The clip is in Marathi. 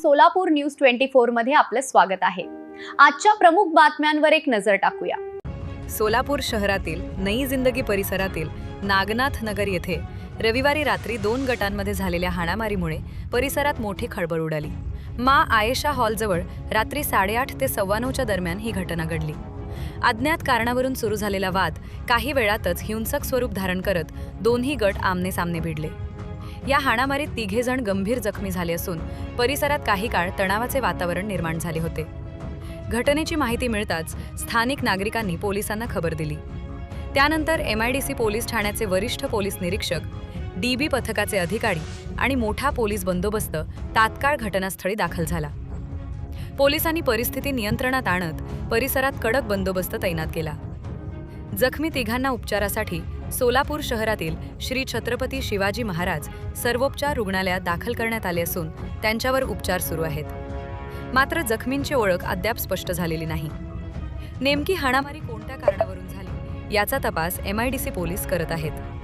सोलापूर न्यूज 24 मध्ये आपलं स्वागत आहे। आजच्या प्रमुख बातम्यांवर एक नजर टाकूया। सोलापूर शहरातील नई जिंदगी परिसरातील नागनाथ नगर येथे रविवारी रात्री 2 गटांमध्ये झालेल्या हाणामारीमुळे परिसरात मोठी खळबळ उडाली। मा आयेशा हॉलजवळ रात्री 8:30 ते 9:15च्या दरम्यान ही घटना घडली। अज्ञात कारणावरून सुरू झालेला वाद काही वेळातच हिंसक स्वरूप धारण करत दोन्ही गट आमने सामने भिडले। या हाणामारीत 3 जण गंभीर जखमी झाले असून परिसरात काही काळ तणावाचे वातावरण निर्माण झाले होते। घटनेची माहिती मिळताच स्थानिक नागरिकांनी पोलिसांना खबर दिली। त्यानंतर MIDC पोलीस ठाण्याचे वरिष्ठ पोलीस निरीक्षक, DB पथकाचे अधिकारी आणि मोठा पोलीस बंदोबस्त तात्काळ घटनास्थळी दाखल झाला। पोलिसांनी परिस्थिती नियंत्रणात आणत परिसरात कडक बंदोबस्त तैनात केला। जखमी 3 उपचारासाठी सोलापूर शहरातील श्री छत्रपती शिवाजी महाराज सर्वोपचार रुग्णालयात दाखल करण्यात आले असून त्यांच्यावर उपचार सुरू आहेत। मात्र जखमींची ओळख अद्याप स्पष्ट झालेली नाही। नेमकी हाणामारी कोणत्या कारणावरून झाली याचा तपास MIDC पोलीस करत आहेत।